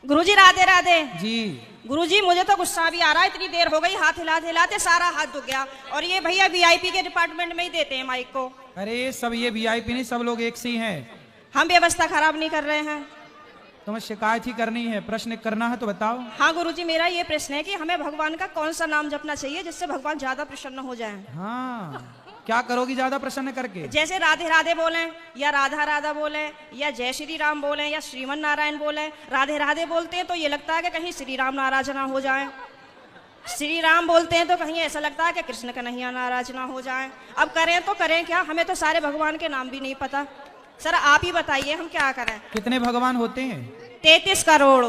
गुरुजी राधे राधे जी। गुरुजी मुझे तो गुस्सा भी आ रहा है, इतनी देर हो गई, हाथ हिलाते हिलाते सारा हाथ दुख गया। और ये भैया वीआईपी के डिपार्टमेंट में ही देते हैं माइक को। अरे सब ये वीआईपी नहीं, सब लोग एक से ही हैं। हम व्यवस्था खराब नहीं कर रहे हैं। तुम्हें शिकायत ही करनी है, प्रश्न करना है तो बताओ। हाँ गुरुजी, मेरा ये प्रश्न है कि हमें भगवान का कौन सा नाम जपना चाहिए जिससे भगवान ज्यादा प्रसन्न हो जाएं? हाँ, क्या करोगी ज्यादा प्रसन्न करके? जैसे राधे राधे बोलें, या राधा राधा बोलें, या जय श्री राम बोलें, या श्रीमन नारायण बोलें। राधे राधे बोलते हैं तो ये लगता है कि कहीं श्री राम नाराज ना हो जाएं। श्री राम बोलते हैं तो कहीं ऐसा लगता है कि कृष्ण कन्हैया नाराज ना हो जाएं। अब करें तो करें क्या, हमें तो सारे भगवान के नाम भी नहीं पता। सर आप ही बताइए हम क्या करें। कितने भगवान होते हैं? 33 करोड़।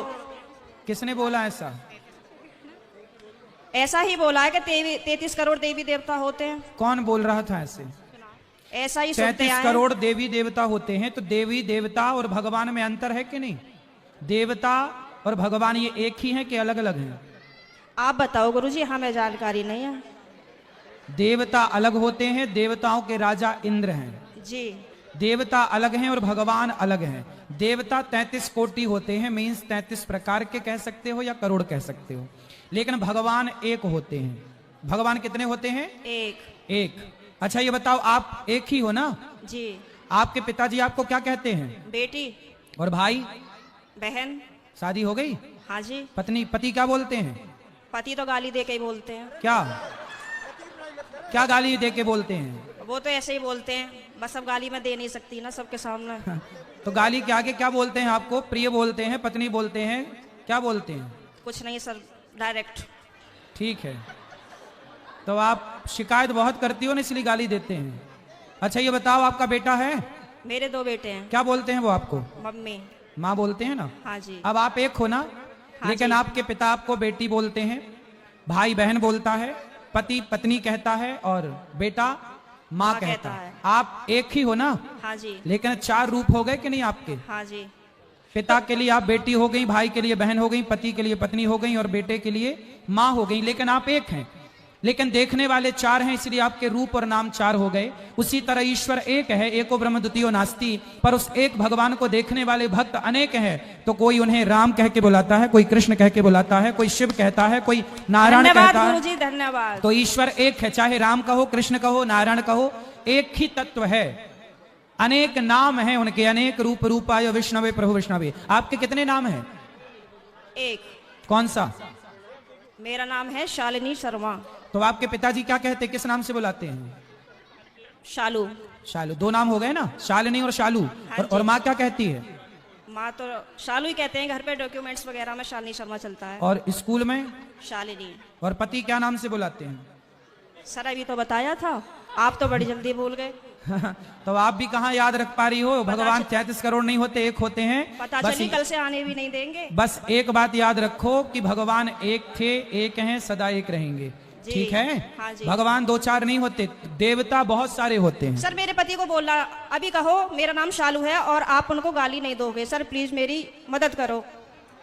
किसने बोला ऐसा? ऐसा ही बोला है कि 33 करोड़ देवी देवता होते हैं। कौन बोल रहा था ऐसे? ऐसा ही सुनते 33 आए हैं। करोड़ देवी देवता होते हैं, तो देवी देवता और भगवान में अंतर है कि नहीं? देवता और भगवान ये एक ही हैं कि अलग अलग हैं? आप बताओ गुरुजी, हमें जानकारी नहीं है। देवता अलग होते हैं, देवताओं के राजा इंद्र हैं जी। देवता अलग हैं और भगवान अलग हैं। देवता 33 कोटि होते हैं, मीन्स 33 प्रकार के कह सकते हो या करोड़ कह सकते हो, लेकिन भगवान एक होते हैं। भगवान कितने होते हैं? एक। अच्छा ये बताओ, आप एक ही हो ना? जी। आपके पिताजी आपको क्या कहते हैं? बेटी। और भाई बहन। शादी हो गई? हाँ जी। पति क्या बोलते हैं? पति तो गाली दे के ही बोलते हैं। क्या गाली दे के बोलते हैं? वो तो ऐसे ही बोलते हैं, बस अब गाली मैं दे नहीं सकती ना सबके सामने। तो गाली के आगे क्या बोलते हैं आपको? प्रिय बोलते हैं, पत्नी बोलते हैं, क्या बोलते हैं? कुछ नहीं सर, डायरेक्ट। ठीक है, तो आप शिकायत बहुत करती हो ना, इसलिए गाली देते हैं। अच्छा ये बताओ, आपका बेटा है? मेरे 2 बेटे हैं। क्या बोलते हैं वो आपको? मम्मी। माँ बोलते हैं ना? हाँ जी। अब आप एक हो ना? हाँ लेकिन जी। आपके पिता आपको बेटी बोलते हैं, भाई बहन बोलता है, पति पत्नी कहता है, और बेटा माँ कहता है। आप एक ही हो ना? हाँ जी। लेकिन 4 रूप हो गए कि नहीं आपके? हाँ जी। पिता के लिए आप बेटी हो गई, भाई के लिए बहन हो गई, पति के लिए पत्नी हो गई, और बेटे के लिए माँ हो गई, लेकिन आप एक हैं। लेकिन देखने वाले 4 हैं, इसलिए आपके रूप और नाम 4 हो गए। उसी तरह ईश्वर एक है, एको ब्रह्म द्वितीयो नास्ति, पर उस एक भगवान को देखने वाले भक्त अनेक हैं। तो कोई उन्हें राम कह के बुलाता है, कोई कृष्ण कह के बुलाता है, कोई शिव कहता है, कोई नारायण कहता है। गुरुजी धन्यवाद। तो ईश्वर एक है, चाहे राम कहो, कृष्ण कहो, नारायण कहो, एक ही तत्व है। अनेक नाम हैं उनके, अनेक रूप रूपाय विष्णवे प्रभु विष्णवे। आपके कितने नाम हैं? एक। कौन सा? मेरा नाम है शालिनी शर्मा। तो आपके पिताजी क्या कहते हैं, किस नाम से बुलाते हैं? शालू। शालू। 2 नाम हो गए ना, शालिनी और शालू। हाँ और माँ क्या कहती है? माँ तो शालू ही कहते हैं, घर पे डॉक्यूमेंट्स वगैरह में शालिनी शर्मा चलता है। और स्कूल में? शालिनी। और पति क्या नाम से बुलाते हैं? सर अभी तो बताया था, आप तो बड़ी जल्दी भूल गए। तो आप भी कहाँ याद रख पा रही हो? भगवान 33 करोड़ नहीं होते, एक होते हैं। पता चली कल से आने भी नहीं देंगे। बस एक बात याद रखो कि भगवान एक थे, एक हैं, सदा एक रहेंगे। ठीक है? हाँ जी। भगवान 2-4 नहीं होते, देवता बहुत सारे होते हैं। सर मेरे पति को बोलना, अभी कहो मेरा नाम शालू है और आप उनको गाली नहीं दोगे। सर प्लीज मेरी मदद करो।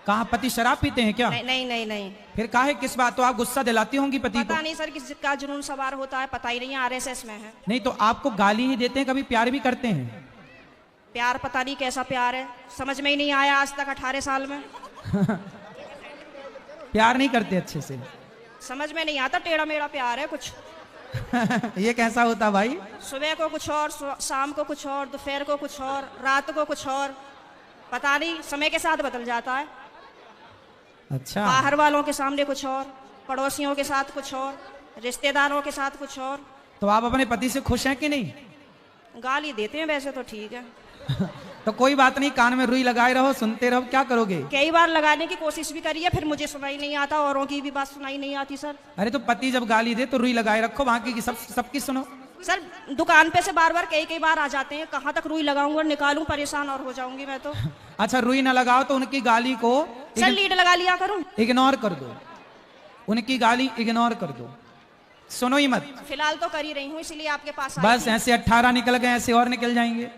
कहाँ पति शराब पीते हैं क्या? नहीं नहीं नहीं। फिर काहे, किस बात? तो आप गुस्सा दिलाती होंगी पति को? पता नहीं सर किसका जुनून सवार होता है, पता ही नहीं, आरएसएस में है। नहीं तो आपको गाली ही देते हैं, कभी प्यार भी करते हैं? प्यार पता नहीं कैसा प्यार है, समझ में ही नहीं आया आज तक 18 साल में। प्यार नहीं करते अच्छे से? समझ में नहीं आता, टेढ़ा मेढ़ा प्यार है कुछ। ये कैसा होता भाई? सुबह को कुछ और, शाम को कुछ और, दोपहर को कुछ और, रात को कुछ और, पता नहीं, समय के साथ बदल जाता है। अच्छा। बाहर वालों के सामने कुछ और, पड़ोसियों के साथ कुछ और, रिश्तेदारों के साथ कुछ और। तो आप अपने पति से खुश हैं कि नहीं? गाली देते हैं वैसे तो ठीक है। तो कोई बात नहीं, कान में रुई लगाए रहो, सुनते रहो, क्या करोगे? कई बार लगाने की कोशिश भी करी है, फिर मुझे सुनाई नहीं आता, औरों की भी बात सुनाई नहीं आती सर। अरे तो पति जब गाली दे तो रुई लगाए रखो, बाकी की सबकी सुनो। सर दुकान पे से बार बार कई बार आ जाते हैं, कहाँ तक रुई लगाऊंगा और निकालूं, परेशान और हो जाऊंगी मैं तो। अच्छा रुई ना लगाओ तो उनकी गाली को सर लीड लगा लिया करूं? इग्नोर कर दो, उनकी गाली इग्नोर कर दो, सुनो ही मत। फिलहाल तो कर ही रही हूँ, इसलिए आपके पास आई बस थी। ऐसे 18 निकल गए, ऐसे और निकल जाएंगे,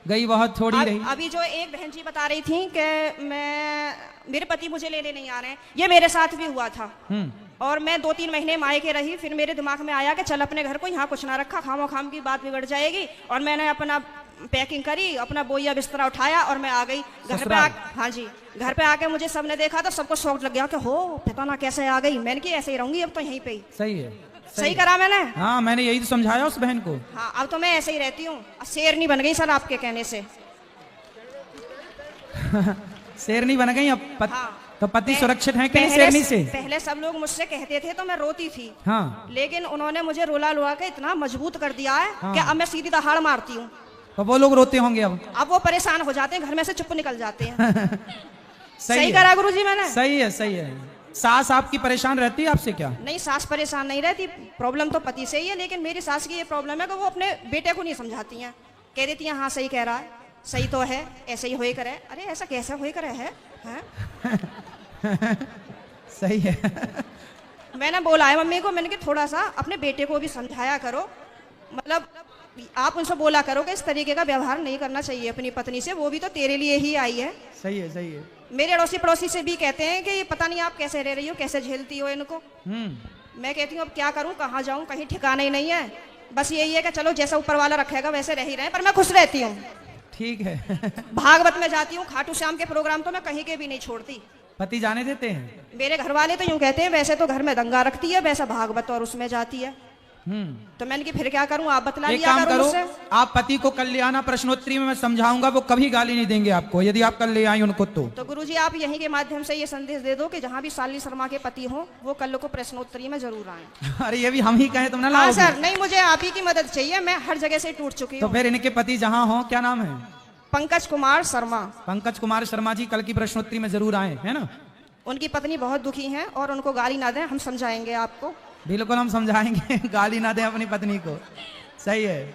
गई बहुत थोड़ी रही। अभी जो एक बहन जी बता रही थी कि मेरे पति मुझे लेने नहीं आ रहे हैं, ये मेरे साथ भी हुआ था। और मैं 2-3 महीने मायके रही, फिर मेरे दिमाग में आया कि चल अपने घर को यहाँ कुछ ना रखा, खामोखाम की बात बिगड़ जाएगी। और मैंने अपना पैकिंग करी, अपना बोइया बिस्तरा उठाया और मैं आ गई घर पे। ससुराल? हाँ जी, घर पे आके मुझे सबने देखा तो सबको शौक लग गया कि हो पता ना कैसे आ गई। मैंने कि ऐसे ही रहूंगी अब तो यहीं पे ही। सही है। सही करा मैंने। हाँ, मैंने यही तो समझाया उस बहन को। हाँ, अब तो मैं ऐसे ही रहती हूँ। शेरनी बन गई सर आपके कहने से। शेरनी बन गई अब हाँ। तो पति सुरक्षित है कि नहीं पहले शेरनी से? पहले सब लोग मुझसे कहते थे तो मैं रोती थी। हाँ। लेकिन उन्होंने मुझे रुला रुला के इतना मजबूत कर दिया है हाँ। कि अब मैं सीधी दहाड़ मारती हूँ। तो वो लोग रोते होंगे अब। अब वो परेशान हो जाते हैं, घर में से चुप निकल जाते हैं। सही है। करा गुरुजी मैंने। सही है, सही है। सास आपकी परेशान रहती है आपसे क्या? नहीं, सास परेशान नहीं रहती, प्रॉब्लम तो पति से ही है। लेकिन मेरी सास की ये प्रॉब्लम है कि वो अपने बेटे को नहीं समझाती हैं। कह देती हैं हाँ सही कह रहा है, सही तो है, ऐसे ही होए करे। अरे ऐसा कैसा होए करे है? सही है। मैंने बोला है मम्मी को, मैंने कि थोड़ा सा अपने बेटे को भी समझाया करो। मतलब आप उनसे बोला करो कि इस तरीके का व्यवहार नहीं करना चाहिए अपनी पत्नी से, वो भी तो तेरे लिए ही आई है। सही है, सही है। मेरे अड़ोसी पड़ोसी से भी कहते हैं कि पता नहीं आप कैसे रह रही हो, कैसे झेलती हो इनको। मैं कहती हूँ अब क्या करूँ, कहाँ जाऊँ, कहीं ठिकाना ही नहीं है। बस यही है कि चलो जैसा ऊपर वाला रखेगा वैसे रह ही रहे, पर मैं खुश रहती हूँ। ठीक है। भागवत में जाती हूँ, खाटू श्याम के प्रोग्राम तो मैं कहीं के भी नहीं छोड़ती। पति जाने देते हैं? मेरे घर वाले तो यूं कहते हैं वैसे तो घर में दंगा रखती है, वैसा भागवत और उसमें जाती है। तो मैंने कि फिर क्या करूं, आप बतला एक लिया काम करो करो, मुझसे। आप पति को कल ले आना, प्रश्नोत्तरी में मैं समझाऊंगा, वो कभी गाली नहीं देंगे आपको यदि आप कल ले आई उनको। तो गुरुजी आप यहीं के माध्यम से ये संदेश दे दो कि जहाँ भी शालिनी शर्मा के पति हो वो कल को प्रश्नोत्तरी में जरूर आए। अरे ये भी हम ही कहें तुम ना हाँ लाओगे? सर, नहीं मुझे आप ही की मदद चाहिए, मैं हर जगह से टूट चुकी तो हूँ। फिर इनके पति जहाँ हो, क्या नाम है? पंकज कुमार शर्मा। पंकज कुमार शर्मा जी कल की प्रश्नोत्तरी में जरूर आए, है ना? उनकी पत्नी बहुत दुखी है और उनको गाली ना दें, हम समझाएंगे आपको। बिल्कुल हम समझाएंगे। गाली ना दें अपनी पत्नी को। सही है।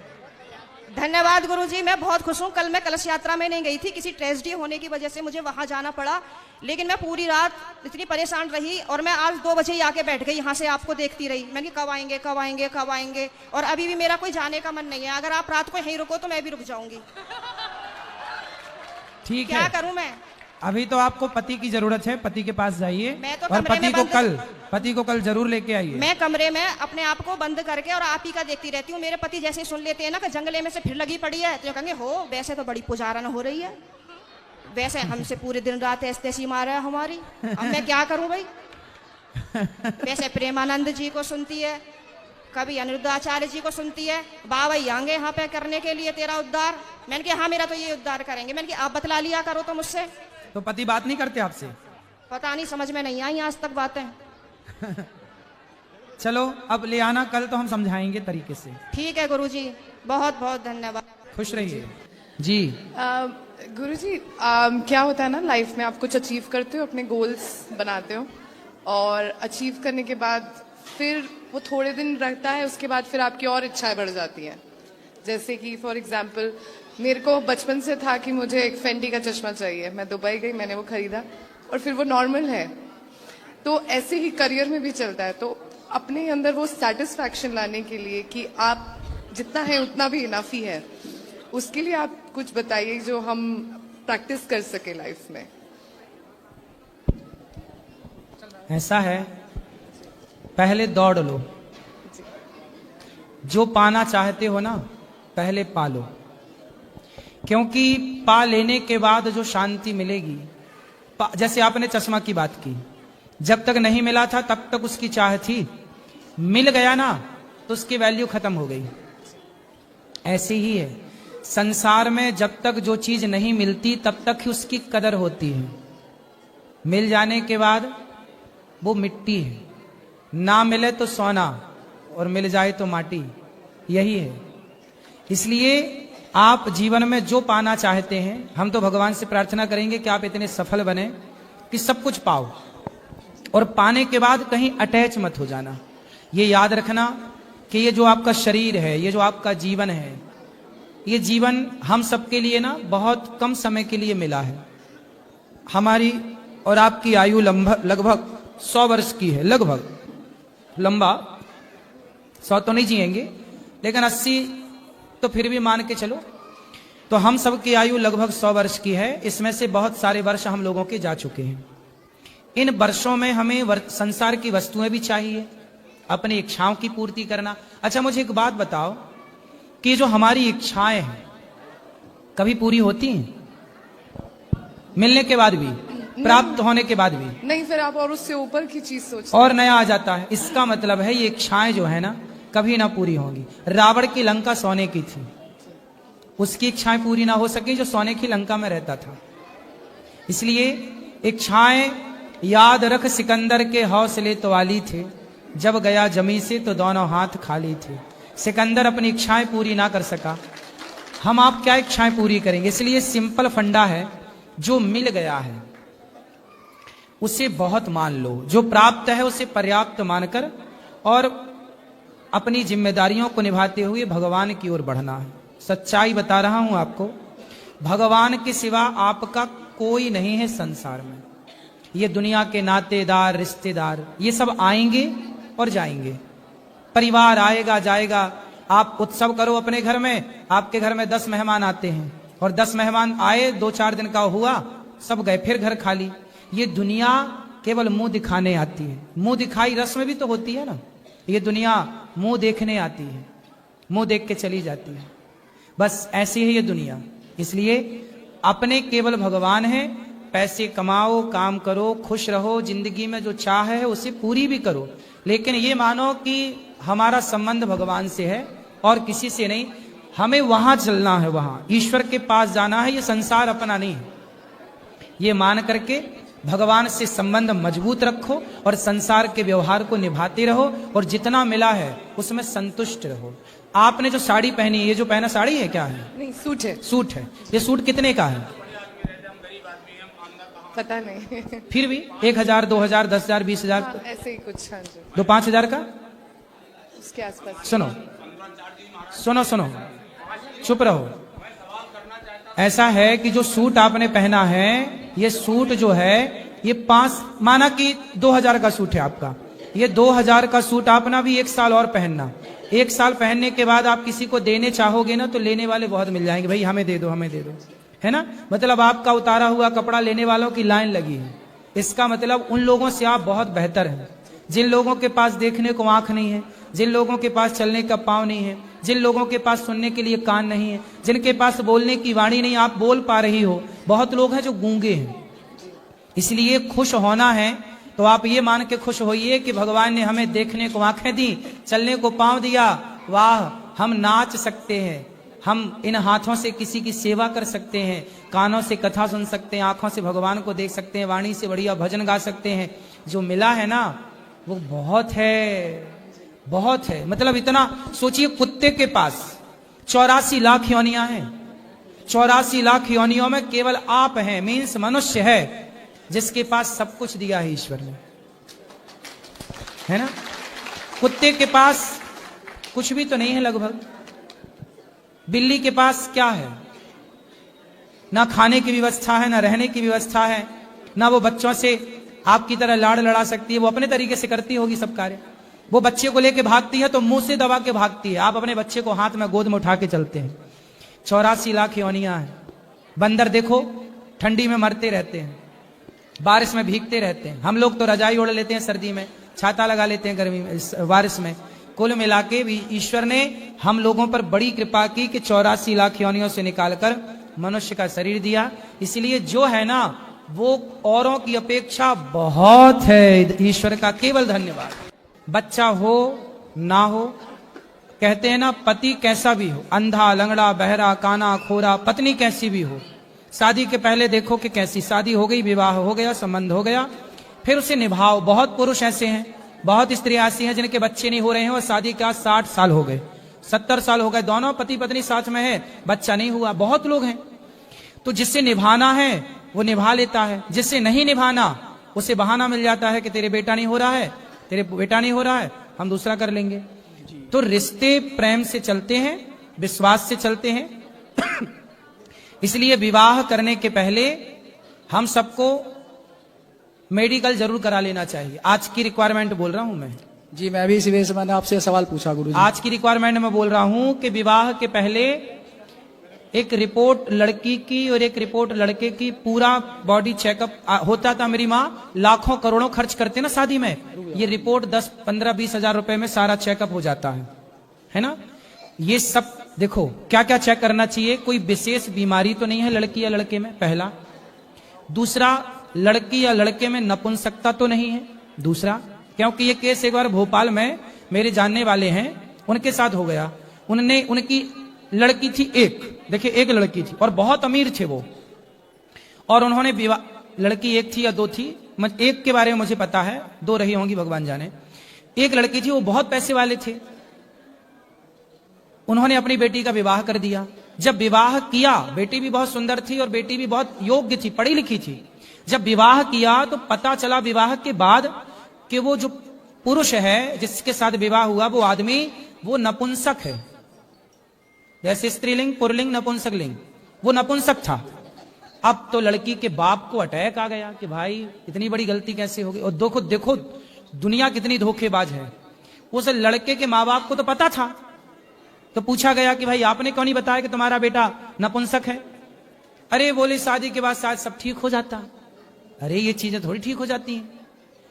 धन्यवाद गुरुजी, मैं बहुत खुश हूँ। कल मैं कलश यात्रा में नहीं गई थी, किसी ट्रेजेडी होने की वजह से मुझे वहां जाना पड़ा। लेकिन मैं पूरी रात इतनी परेशान रही और मैं आज 2 बजे ही आके बैठ गई, यहाँ से आपको देखती रही। मैंने कहा कब आएंगे कब आएंगे कब आएंगे, और अभी भी मेरा कोई जाने का मन नहीं है। अगर आप रात को यहीं रुको तो मैं भी रुक जाऊंगी। ठीक क्या है, करूं मैं? अभी तो आपको पति की जरूरत है, पति के पास जाइए मैं तो और कमरे में पति को कल जरूर लेके आइए। मैं कमरे में अपने आप को बंद करके और आप ही का देखती रहती हूँ। मेरे पति जैसे ही सुन लेते हैं ना कि जंगले में से फिर लगी पड़ी है, तो कहेंगे हो वैसे तो बड़ी पुजारन हो रही है, वैसे हमसे पूरे दिन रात ऐसी मार है हमारी। अब मैं क्या करूं भाई? वैसे प्रेमानंद जी को सुनती है, कभी अनिरुद्धाचार्य जी को सुनती है, बाबा आएंगे यहाँ पे करने के लिए तेरा उद्धार। मैंने कहा हाँ मेरा तो ये उद्धार करेंगे। मैंने कहा आप बतला लिया करो तो मुझसे। तो पति बात नहीं करते आपसे? पता नहीं, समझ में नहीं आई आज तक बातें। चलो अब ले आना कल, तो हम समझाएंगे तरीके से। ठीक है गुरुजी, बहुत बहुत धन्यवाद। खुश रहिए जी। गुरुजी क्या होता है ना, लाइफ में आप कुछ अचीव करते हो, अपने गोल्स बनाते हो और अचीव करने के बाद फिर वो थोड़े दिन रहता है, उसके बाद फिर आपकी और इच्छाएं बढ़ जाती हैं। जैसे कि फॉर एग्जांपल मेरे को बचपन से था कि मुझे एक फेंडी का चश्मा चाहिए। मैं दुबई गई, मैंने वो खरीदा और फिर वो नॉर्मल है। तो ऐसे ही करियर में भी चलता है। तो अपने अंदर वो सेटिस्फैक्शन लाने के लिए कि आप जितना है उतना भी इनफ ही है, उसके लिए आप कुछ बताइए जो हम प्रैक्टिस कर सके लाइफ में। ऐसा है, पहले दौड़ लो, जो पाना चाहते हो ना पहले पालो, क्योंकि पा लेने के बाद जो शांति मिलेगी, जैसे आपने चश्मा की बात की, जब तक नहीं मिला था तब तक उसकी चाह थी, मिल गया ना तो उसकी वैल्यू खत्म हो गई। ऐसे ही है संसार में, जब तक जो चीज नहीं मिलती तब तक ही उसकी कदर होती है। मिल जाने के बाद वो मिट्टी है, ना मिले तो सोना और मिल जाए तो माटी, यही है। इसलिए आप जीवन में जो पाना चाहते हैं, हम तो भगवान से प्रार्थना करेंगे कि आप इतने सफल बने कि सब कुछ पाओ, और पाने के बाद कहीं अटैच मत हो जाना। ये याद रखना कि ये जो आपका शरीर है, ये जो आपका जीवन है, ये जीवन हम सबके लिए ना बहुत कम समय के लिए मिला है। हमारी और आपकी आयु लगभग 100 वर्ष की है, लगभग। लंबा 100 तो नहीं जिएंगे, लेकिन 80 तो फिर भी मान के चलो। तो हम सबकी आयु लगभग 100 वर्ष की है। इसमें से बहुत सारे वर्ष हम लोगों के जा चुके हैं। इन वर्षों में हमें संसार की वस्तुएं भी चाहिए, अपनी इच्छाओं की पूर्ति करना। अच्छा मुझे एक बात बताओ कि जो हमारी इच्छाएं हैं, कभी पूरी होती हैं? मिलने के बाद भी, प्राप्त होने के बाद भी, नहीं, फिर आप और उससे ऊपर की चीज सोचते और नया आ जाता है। इसका मतलब है ये इच्छाएं जो है ना कभी ना पूरी होंगी। रावण की लंका सोने की थी, उसकी इच्छाएं पूरी ना हो सकी जो सोने की लंका में रहता था। इसलिए इच्छाएं याद रख, सिकंदर के हौसले तो वाली थे, जब गया जमी से तो दोनों हाथ खाली थे। सिकंदर अपनी इच्छाएं पूरी ना कर सका, हम आप क्या इच्छाएं पूरी करेंगे? इसलिए सिंपल फंडा है, जो मिल गया है उसे बहुत मान लो, जो प्राप्त है उसे पर्याप्त मानकर और अपनी जिम्मेदारियों को निभाते हुए भगवान की ओर बढ़ना है। सच्चाई बता रहा हूं आपको, भगवान के सिवा आपका कोई नहीं है संसार में। ये दुनिया के नातेदार, रिश्तेदार, ये सब आएंगे और जाएंगे। परिवार आएगा जाएगा। आप उत्सव करो अपने घर में, आपके घर में 10 मेहमान आते हैं और 10 मेहमान आए, 2-4 दिन का हुआ, सब गए, फिर घर खाली। ये दुनिया केवल मुंह दिखाने आती है। मुंह दिखाई रस्म भी तो होती है ना। ये दुनिया मुंह देखने आती है, मुंह देख के चली जाती है। बस ऐसी है ये दुनिया। इसलिए अपने केवल भगवान है। पैसे कमाओ, काम करो, खुश रहो, जिंदगी में जो चाह है उसे पूरी भी करो, लेकिन ये मानो कि हमारा संबंध भगवान से है और किसी से नहीं। हमें वहां चलना है, वहां ईश्वर के पास जाना है। ये संसार अपना नहीं है। ये मान करके भगवान से संबंध मजबूत रखो और संसार के व्यवहार को निभाते रहो और जितना मिला है उसमें संतुष्ट रहो। आपने जो साड़ी पहनी है, ये जो पहना साड़ी है क्या है? नहीं, सूट है। सूट है। ये सूट कितने का है? पता नहीं। फिर भी 1000, 2000, 10,000, 20,000, हाँ, ऐसे ही कुछ। हाँ जी, 5,000 का। उसके आसपास। सुनो सुनो सुनो, चुप रहो। ऐसा है कि जो सूट आपने पहना है, ये सूट जो है ये 5, माना कि 2000 का सूट है आपका। ये 2000 का सूट आपना भी 1 साल और पहनना। 1 साल पहनने के बाद आप किसी को देने चाहोगे ना तो लेने वाले बहुत मिल जाएंगे, भाई हमें दे दो, हमें दे दो, है ना। मतलब आपका उतारा हुआ कपड़ा लेने वालों की लाइन लगी है। इसका मतलब उन लोगों से आप बहुत बेहतर हैं, जिन लोगों के पास देखने को आंख नहीं है, जिन लोगों के पास चलने का पांव नहीं है, जिन लोगों के पास सुनने के लिए कान नहीं है, जिनके पास बोलने की वाणी नहीं, आप बोल पा रही हो। बहुत लोग हैं जो गूंगे हैं। इसलिए खुश होना है तो आप ये मान के खुश होइए कि भगवान ने हमें देखने को आंखें दी, चलने को पांव दिया। वाह, हम नाच सकते हैं, हम इन हाथों से किसी की सेवा कर सकते हैं, कानों से कथा सुन सकते हैं, आंखों से भगवान को देख सकते हैं, वाणी से बढ़िया भजन गा सकते हैं। जो मिला है ना वो बहुत है, बहुत है। मतलब इतना सोचिए, कुत्ते के पास 84 लाख योनियां हैं। 84 लाख योनियों में केवल आप हैं, मीन्स मनुष्य है, जिसके पास सब कुछ दिया है ईश्वर ने, है ना। कुत्ते के पास कुछ भी तो नहीं है लगभग। बिल्ली के पास क्या है? ना खाने की व्यवस्था है, ना रहने की व्यवस्था है, ना वो बच्चों से आपकी तरह लाड़ लड़ा सकती है। वो अपने तरीके से करती होगी सब कार्य। वो बच्चे को लेके भागती है तो मुंह से दबा के भागती है। आप अपने बच्चे को हाथ में गोद में उठा के चलते हैं। 84 लाख योनियां हैं। बंदर देखो ठंडी में मरते रहते हैं, बारिश में भीगते रहते हैं। हम लोग तो रजाई ओढ़ लेते हैं सर्दी में, छाता लगा लेते हैं गर्मी में, बारिश में। कुल मिला के भी ईश्वर ने हम लोगों पर बड़ी कृपा की कि 84 लाख योनियों से निकालकर मनुष्य का शरीर दिया। इसलिए जो है ना वो औरों की अपेक्षा बहुत है। ईश्वर का केवल धन्यवाद। बच्चा हो ना हो, कहते हैं ना, पति कैसा भी हो, अंधा, लंगड़ा, बहरा, काना, खोरा, पत्नी कैसी भी हो, शादी के पहले देखो कि कैसी, शादी हो गई, विवाह हो गया, संबंध हो गया, फिर उसे निभाओ। बहुत पुरुष ऐसे हैं, बहुत स्त्रियां ऐसी हैं जिनके बच्चे नहीं हो रहे हैं और शादी का 60 साल हो गए, 70 साल हो गए, दोनों पति पत्नी साथ में है, बच्चा नहीं हुआ। बहुत लोग हैं। तो जिससे निभाना है वो निभा लेता है, जिससे नहीं निभाना उसे बहाना मिल जाता है कि तेरे बेटा नहीं हो रहा है, तेरे बेटा नहीं हो रहा है, हम दूसरा कर लेंगे। तो रिश्ते प्रेम से चलते हैं, विश्वास से चलते हैं। इसलिए विवाह करने के पहले हम सबको मेडिकल जरूर करा लेना चाहिए। आज की रिक्वायरमेंट बोल रहा हूं मैं जी। मैं भी इसी वजह से मैंने आपसे सवाल पूछा गुरुजी। आज की रिक्वायरमेंट में बोल रहा हूं कि विवाह के पहले एक रिपोर्ट लड़की की और एक रिपोर्ट लड़के की, पूरा बॉडी चेकअप होता था। मेरी माँ लाखों करोड़ों खर्च करते ना शादी में, ये रिपोर्ट 10, 15, 20 हजार रुपए में सारा चेकअप हो जाता है ना। ये सब देखो क्या क्या चेक करना चाहिए, कोई विशेष बीमारी तो नहीं है लड़की या लड़के में, पहला। दूसरा, लड़की या लड़के में नपुंसकता तो नहीं है, दूसरा। क्योंकि ये केस एक बार भोपाल में मेरे जानने वाले हैं, उनके साथ हो गया। उनकी लड़की थी एक, देखिए एक लड़की थी और बहुत अमीर थे वो, और उन्होंने विवाह, लड़की एक थी या दो थी, एक के बारे में मुझे पता है, दो रही होंगी भगवान जाने। एक लड़की थी, वो बहुत पैसे वाले थे, उन्होंने अपनी बेटी का विवाह कर दिया। जब विवाह किया, बेटी भी बहुत सुंदर थी और बेटी भी बहुत योग्य थी, पढ़ी लिखी थी। जब विवाह किया तो पता चला विवाह के बाद कि वो जो पुरुष है जिसके साथ विवाह हुआ, वो आदमी वो नपुंसक है। जैसे स्त्रीलिंग, पुरलिंग, नपुंसक लिंग, वो नपुंसक था। अब तो लड़की के बाप को अटैक आ गया कि भाई इतनी बड़ी गलती कैसे हो गई। और देखो दुनिया कितनी धोखेबाज है। उस लड़के के माँ बाप को तो पता था, तो पूछा गया कि भाई आपने क्यों नहीं बताया कि तुम्हारा बेटा नपुंसक है? अरे बोले शादी के बाद शायद सब ठीक हो जाता। अरे ये चीजें थोड़ी ठीक हो जाती हैं,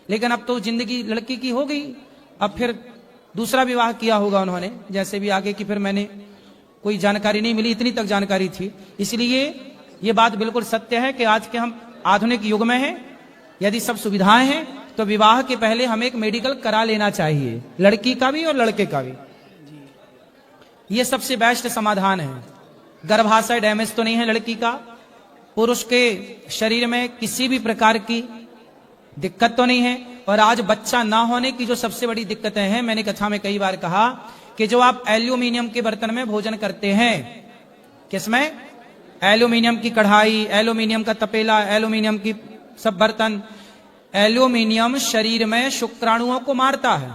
लेकिन अब तो जिंदगी लड़की की हो गई। अब फिर दूसरा विवाह किया होगा उन्होंने, जैसे भी आगे की फिर मैंने कोई जानकारी नहीं मिली, इतनी तक जानकारी थी। इसलिए ये बात बिल्कुल सत्य है कि आज के हम आधुनिक युग में हैं, यदि सब सुविधाएं हैं तो विवाह के पहले हमें एक मेडिकल करा लेना चाहिए, लड़की का भी और लड़के का भी। ये सबसे बेस्ट समाधान है। गर्भाशय डैमेज तो नहीं है लड़की का, पुरुष के शरीर में किसी भी प्रकार की दिक्कत तो नहीं है। और आज बच्चा ना होने की जो सबसे बड़ी दिक्कतें हैं, मैंने कथा में कई बार कहा कि जो आप एल्यूमिनियम के बर्तन में भोजन करते हैं, किसमें? एल्यूमिनियम की कढ़ाई, एल्यूमिनियम का तपेला, एल्यूमिनियम की सब बर्तन। एल्यूमिनियम शरीर में शुक्राणुओं को मारता है।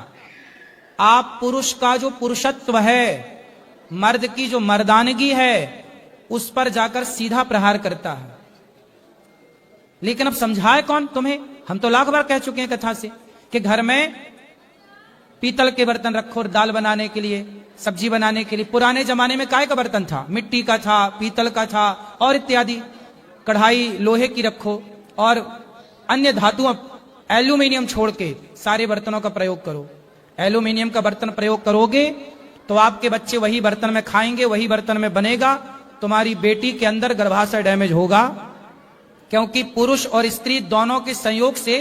आप पुरुष का जो पुरुषत्व है, मर्द की जो मर्दानगी है, उस पर जाकर सीधा प्रहार करता है। लेकिन अब समझाए कौन तुम्हें? हम तो लाख बार कह चुके हैं कथा से कि घर में पीतल के बर्तन रखो दाल बनाने के लिए, सब्जी बनाने के लिए। पुराने जमाने में काय का बर्तन था? मिट्टी का था, पीतल का था और इत्यादि। कढ़ाई लोहे की रखो और अन्य धातुओं, एल्यूमिनियम छोड़ के सारे बर्तनों का प्रयोग करो। एल्यूमिनियम का बर्तन प्रयोग करोगे तो आपके बच्चे वही बर्तन में खाएंगे, वही बर्तन में बनेगा। तुम्हारी बेटी के अंदर गर्भाशय डैमेज होगा, क्योंकि पुरुष और स्त्री दोनों के संयोग से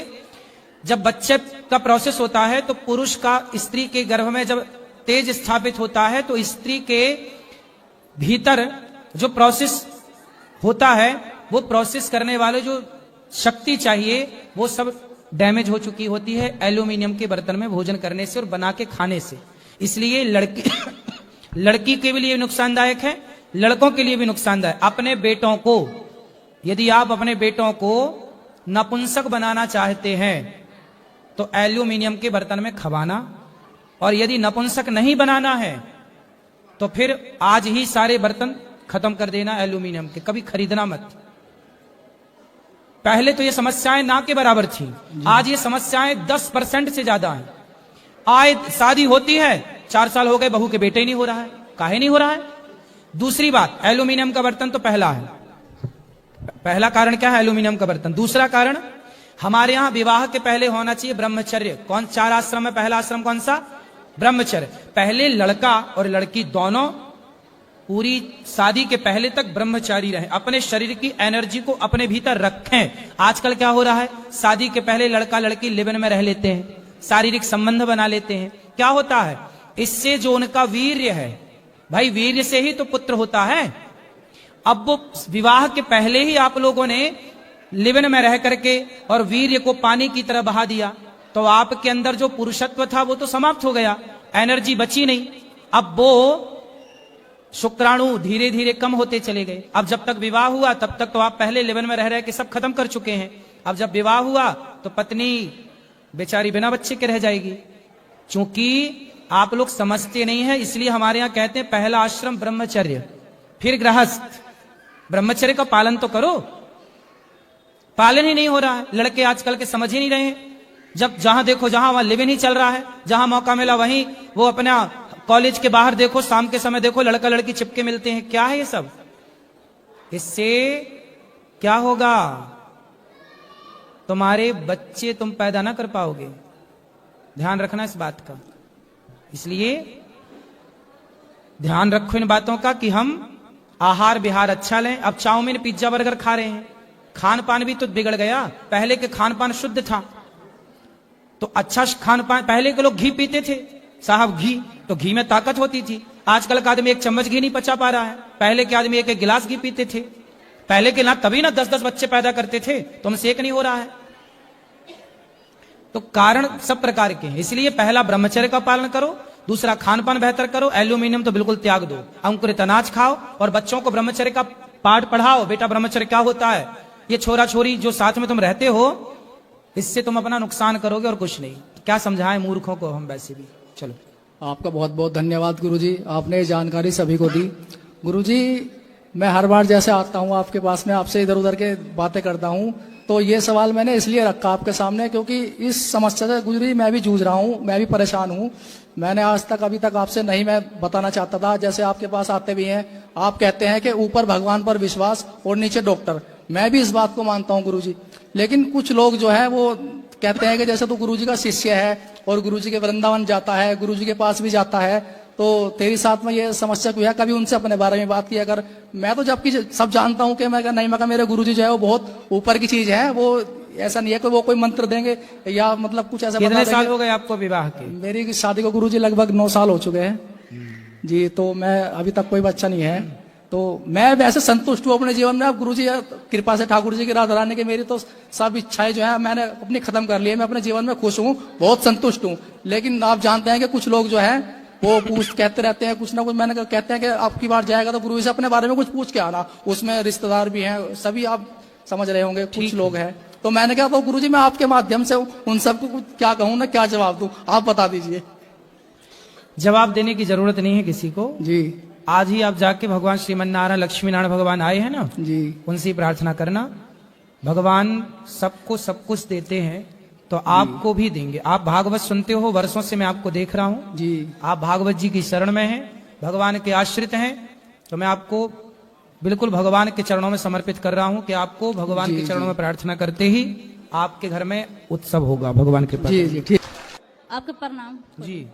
जब बच्चे का प्रोसेस होता है तो पुरुष का स्त्री के गर्भ में जब तेज स्थापित होता है तो स्त्री के भीतर जो प्रोसेस होता है, वो प्रोसेस करने वाले जो शक्ति चाहिए वो सब डैमेज हो चुकी होती है एल्यूमिनियम के बर्तन में भोजन करने से और बना के खाने से। इसलिए लड़की के लिए नुकसानदायक है, लड़कों के लिए भी नुकसानदायक। अपने बेटों को, यदि आप अपने बेटों को नपुंसक बनाना चाहते हैं तो एल्यूमिनियम के बर्तन में खवाना, और यदि नपुंसक नहीं बनाना है तो फिर आज ही सारे बर्तन खत्म कर देना एल्यूमिनियम के, कभी खरीदना मत। पहले तो ये समस्याएं ना के बराबर थी, आज ये समस्याएं 10% से ज्यादा हैं। आए शादी होती है, 4 साल हो गए, बहू के बेटे ही नहीं हो रहा है। काहे नहीं हो रहा है? दूसरी बात, एल्यूमिनियम का बर्तन तो पहला है, पहला कारण क्या है? एल्यूमिनियम का बर्तन। दूसरा कारण, हमारे यहां विवाह के पहले होना चाहिए ब्रह्मचर्य। कौन? 4 आश्रम में पहला आश्रम कौन सा? ब्रह्मचर्य। पहले लड़का और लड़की दोनों पूरी शादी के पहले तक ब्रह्मचारी रहें, अपने शरीर की एनर्जी को अपने भीतर रखें। आजकल क्या हो रहा है, शादी के पहले लड़का लड़की लिव-इन में रह लेते हैं, शारीरिक संबंध बना लेते हैं। क्या होता है? इससे जो उनका वीर्य है, भाई वीर्य से ही तो पुत्र होता है। अब वो विवाह के पहले ही आप लोगों ने लिव-इन में रह करके और वीर्य को पानी की तरह बहा दिया, तो आपके अंदर जो पुरुषत्व था वो तो समाप्त हो गया, एनर्जी बची नहीं। अब वो शुक्राणु धीरे धीरे कम होते चले गए। अब जब तक विवाह हुआ तब तक तो आप पहले लिव-इन में रह रहे के सब खत्म कर चुके हैं। अब जब विवाह हुआ तो पत्नी बेचारी बिना बच्चे के रह जाएगी। क्योंकि आप लोग समझते नहीं है, इसलिए हमारे यहां कहते हैं पहला आश्रम ब्रह्मचर्य, फिर गृहस्थ। ब्रह्मचर्य का पालन तो करो, पालन ही नहीं हो रहा है। लड़के आजकल के समझ ही नहीं रहे हैं। जब जहां देखो जहां वहां लिव-इन ही चल रहा है, जहां मौका मिला वहीं वो अपना कॉलेज के बाहर देखो, शाम के समय देखो लड़का लड़की चिपके मिलते हैं। क्या है ये सब? इससे क्या होगा? तुम्हारे बच्चे तुम पैदा ना कर पाओगे, ध्यान रखना इस बात का। इसलिए ध्यान रखो इन बातों का कि हम आहार विहार अच्छा लें। अब चाउमीन पिज्जा बर्गर खा रहे हैं, खान पान भी तो बिगड़ गया। पहले के खान पान शुद्ध था, तो अच्छा खान पान। पहले के लोग घी पीते थे साहब, घी तो घी में ताकत होती थी। आजकल का आदमी एक चम्मच घी नहीं पचा पा रहा है। पहले के आदमी एक एक गिलास घी पीते थे। पहले के ना तभी ना 10-10 बच्चे पैदा करते थे, तो हमसे एक नहीं हो रहा है। तो कारण सब प्रकार के हैं। इसलिए पहला ब्रह्मचर्य का पालन करो, दूसरा खान पान बेहतर करो, एल्यूमिनियम तो बिल्कुल त्याग दो, अंकुरित अनाज खाओ और बच्चों को ब्रह्मचर्य का पाठ पढ़ाओ। बेटा ब्रह्मचर्य क्या होता है, ये छोरा छोरी जो साथ में तुम रहते हो, इससे तुम अपना नुकसान करोगे और कुछ नहीं। क्या समझाएं मूर्खों को हम वैसे भी। चलो, आपका बहुत बहुत धन्यवाद गुरुजी, आपने ये जानकारी सभी को दी। गुरुजी, मैं हर बार जैसे आता हूँ आपके पास में, आपसे इधर उधर के बातें करता हूँ, तो ये सवाल मैंने इसलिए रखा आपके सामने क्योंकि इस समस्या से गुजरी मैं भी जूझ रहा हूँ, मैं भी परेशान हूँ। मैंने आज तक अभी तक आपसे नहीं मैं बताना चाहता था। जैसे आपके पास आते भी हैं, आप कहते हैं कि ऊपर भगवान पर विश्वास और नीचे डॉक्टर। मैं भी इस बात को मानता हूँ गुरुजी, लेकिन कुछ लोग जो है वो कहते हैं कि जैसे तू गुरुजी का शिष्य है और गुरुजी के वृंदावन जाता है, गुरुजी के पास भी जाता है, तो तेरी साथ में ये समस्या क्यों है? कभी उनसे अपने बारे में बात किया कर। मैं तो जबकि सब जानता हूँ कि मैं नहीं, मैं मेरे गुरुजी जो है वो बहुत ऊपर की चीज है, वो ऐसा नहीं है कि वो कोई मंत्र देंगे या मतलब कुछ ऐसा। कितने साल हो गए आपको विवाह के? मेरी शादी को गुरुजी लगभग 9 साल हो चुके हैं जी। तो मैं अभी तक कोई बच्चा नहीं है, तो मैं वैसे संतुष्ट हूँ अपने जीवन में। अब गुरुजी कृपा से, ठाकुर जी की राधा रानी की, मेरी तो सब इच्छाएं जो है मैंने अपनी खत्म कर ली है। मैं अपने जीवन में खुश हूँ, बहुत संतुष्ट हूँ। लेकिन आप जानते हैं कि कुछ लोग जो है वो कहते रहते हैं कुछ ना कुछ। मैंने कहते हैं कि आपकी बार जाएगा तो गुरुजी से अपने बारे में कुछ पूछ के आना। उसमें रिश्तेदार भी हैं, सभी आप समझ रहे होंगे, कुछ लोग हैं। तो मैंने कहा तो गुरुजी मैं आपके माध्यम से उन सबको कुछ क्या कहूँ ना, क्या जवाब दूं, आप बता दीजिए। जवाब देने की जरूरत नहीं है किसी को जी। आज ही आप जाके भगवान श्रीमन नारायण लक्ष्मी नारायण भगवान आए हैं ना जी, उनसे प्रार्थना करना। भगवान सबको सब कुछ देते हैं तो आपको भी देंगे। आप भागवत सुनते हो, वर्षों से मैं आपको देख रहा हूँ जी। आप भागवत जी की शरण में हैं, भगवान के आश्रित हैं। तो मैं आपको बिल्कुल भगवान के चरणों में समर्पित कर रहा हूँ कि आपको भगवान के चरणों में प्रार्थना करते ही आपके घर में उत्सव होगा भगवान के पास। जी जी ठीक। आपके प्रणाम। जी,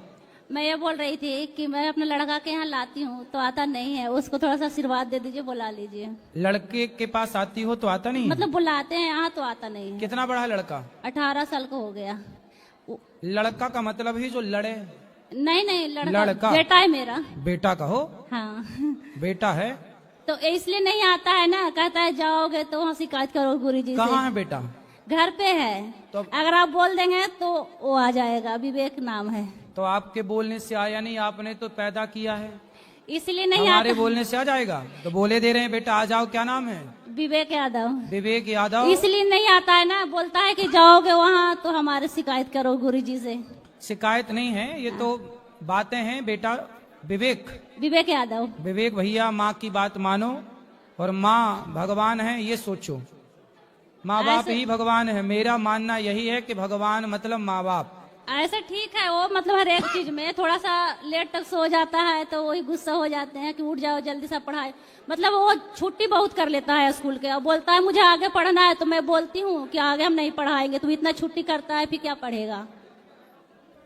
मैं ये बोल रही थी कि मैं अपने लड़का के यहाँ लाती हूँ तो आता नहीं है, उसको थोड़ा सा आशीर्वाद दे दीजिए, बुला लीजिए। लड़के के पास आती हो तो आता नहीं है? मतलब बुलाते हैं यहाँ तो आता नहीं है। कितना बड़ा है लड़का? 18 साल का हो गया। लड़का का मतलब ही जो लड़े? नहीं नहीं, लड़का लड़का बेटा है मेरा। बेटा का हो? हाँ बेटा है तो इसलिए नहीं आता है ना, कहता है जाओगे तो वहाँ शिकायत करो गुरुजी से। कहाँ है बेटा? घर पे है, तो अगर आप बोल देंगे तो वो आ जाएगा। विवेक नाम है। तो आपके बोलने से आया नहीं, आपने तो पैदा किया है, इसलिए नहीं हमारे आता। बोलने से आ जाएगा? तो बोले दे रहे हैं बेटा आ जाओ। क्या नाम है? विवेक यादव। विवेक यादव। इसलिए नहीं आता है ना, बोलता है कि जाओगे वहाँ तो हमारे शिकायत करो गुरुजी से। शिकायत नहीं है, ये तो बातें हैं बेटा। विवेक यादव। विवेक भैया, माँ की बात मानो और माँ भगवान है ये सोचो। माँ बाप ही भगवान है। मेरा मानना यही है कि भगवान मतलब माँ बाप। ऐसा ठीक है, वो मतलब हर एक चीज में थोड़ा सा लेट तक सो जाता है तो वही गुस्सा हो जाते हैं कि उठ जाओ जल्दी से पढ़ाई। मतलब वो छुट्टी बहुत कर लेता है स्कूल के और बोलता है मुझे आगे पढ़ना है। तो मैं बोलती हूँ कि आगे हम नहीं पढ़ाएंगे, तू इतना छुट्टी करता है फिर क्या पढ़ेगा।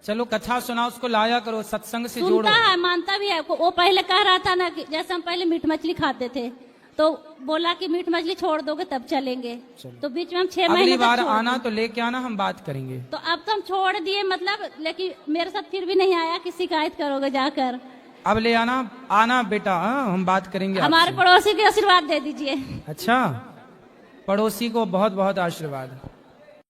चलो कथा सुना, उसको लाया करो, सत्संग से जोड़ो। सुनता है, मानता भी है। वो पहले कह रहा था ना कि जैसे हम पहले मीट मछली खाते थे तो बोला कि मीट मछली छोड़ दोगे तब चलेंगे। तो बीच में हम 6 महीने अगली तक बार छोड़ आना दिए। तो लेके आना, हम बात करेंगे। तो अब तो हम छोड़ दिए मतलब, लेकिन मेरे साथ फिर भी नहीं आया कि शिकायत करोगे जाकर। अब ले आना, आना बेटा। हाँ, हम बात करेंगे हमारे आपसे। पड़ोसी के आशीर्वाद दे दीजिए। अच्छा, पड़ोसी को बहुत बहुत आशीर्वाद।